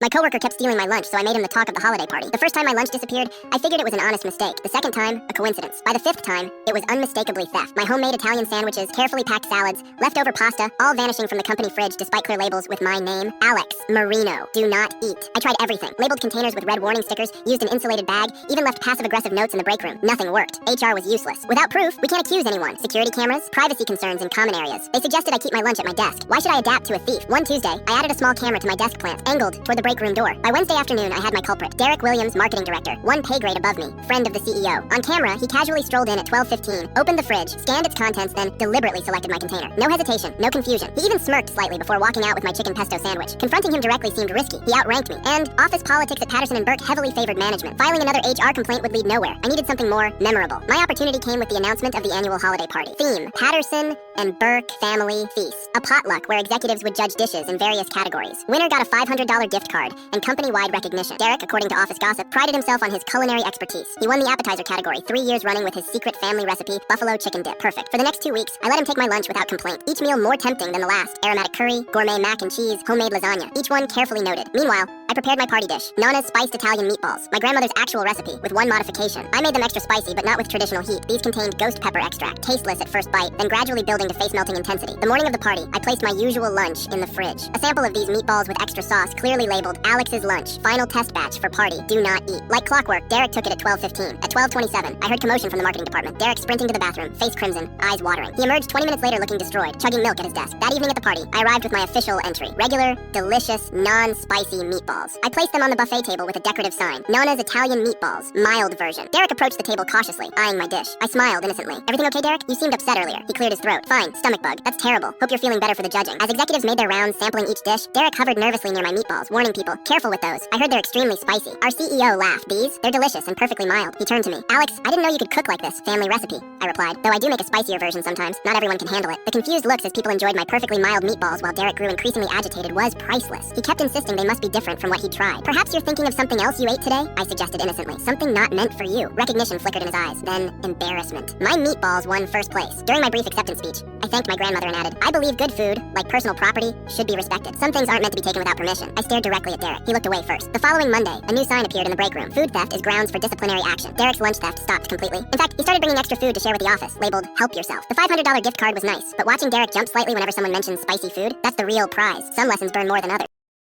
My coworker kept stealing my lunch, so I made him the talk of the holiday party. The first time my lunch disappeared, I figured it was an honest mistake. The second time, a coincidence. By the fifth time, it was unmistakably theft. My homemade Italian sandwiches, carefully packed salads, leftover pasta, all vanishing from the company fridge despite clear labels with my name. Alex Marino. Do not eat. I tried everything. Labeled containers with red warning stickers, used an insulated bag, even left passive-aggressive notes in the break room. Nothing worked. HR was useless. Without proof, we can't accuse anyone. Security cameras, privacy concerns in common areas. They suggested I keep my lunch at my desk. Why should I adapt to a thief? One Tuesday, I added a small camera to my desk plant, angled toward the break room door. By Wednesday afternoon, I had my culprit, Derek Williams, marketing director, one pay grade above me, friend of the CEO. On camera, he casually strolled in at 12:15, opened the fridge, scanned its contents, then deliberately selected my container. No hesitation, no confusion. He even smirked slightly before walking out with my chicken pesto sandwich. Confronting him directly seemed risky. He outranked me. And office politics at Patterson and Burke heavily favored management. Filing another HR complaint would lead nowhere. I needed something more memorable. My opportunity came with the announcement of the annual holiday party. Theme: Patterson and Burke Family Feast. A potluck where executives would judge dishes in various categories. Winner got a $500 gift card and company-wide recognition. Derek, according to office gossip, prided himself on his culinary expertise. He won the appetizer category 3 years running with his secret family recipe, buffalo chicken dip. Perfect. For the next 2 weeks, I let him take my lunch without complaint. Each meal more tempting than the last. Aromatic curry, gourmet mac and cheese, homemade lasagna. Each one carefully noted. Meanwhile, I prepared my party dish, Nonna's spiced Italian meatballs. My grandmother's actual recipe, with one modification. I made them extra spicy, but not with traditional heat. These contained ghost pepper extract, tasteless at first bite, then gradually building to face-melting intensity. The morning of the party, I placed my usual lunch in the fridge. A sample of these meatballs with extra sauce, clearly labeled Alex's lunch, final test batch for party, do not eat. Like clockwork, Derek took it at 12:15. At 12:27, I heard commotion from the marketing department. Derek sprinting to the bathroom, face crimson, eyes watering. He emerged 20 minutes later looking destroyed, chugging milk at his desk. That evening at the party, I arrived with my official entry. Regular, delicious, non-spicy meatballs. I placed them on the buffet table with a decorative sign. Nonna's Italian meatballs, mild version. Derek approached the table cautiously, eyeing my dish. I smiled innocently. Everything okay, Derek? You seemed upset earlier. He cleared his throat. Fine, stomach bug. That's terrible. Hope you're feeling better for the judging. As executives made their rounds sampling each dish, Derek hovered nervously near my meatballs, warning people, careful with those. I heard they're extremely spicy. Our CEO laughed. These? They're delicious and perfectly mild. He turned to me. Alex, I didn't know you could cook like this. Family recipe. I replied, though I do make a spicier version sometimes. Not everyone can handle it. The confused looks as people enjoyed my perfectly mild meatballs while Derek grew increasingly agitated was priceless. He kept insisting they must be different from what he tried. Perhaps you're thinking of something else you ate today? I suggested innocently. Something not meant for you. Recognition flickered in his eyes. Then embarrassment. My meatballs won first place. During my brief acceptance speech, I thanked my grandmother and added, I believe good food, like personal property, should be respected. Some things aren't meant to be taken without permission. I stared directly at Derek. He looked away first. The following Monday, a new sign appeared in the break room. Food theft is grounds for disciplinary action. Derek's lunch theft stopped completely. In fact, he started bringing extra food to share with the office, labeled help yourself. The $500 gift card was nice, but watching Derek jump slightly whenever someone mentioned spicy food, that's the real prize. Some lessons burn more than others.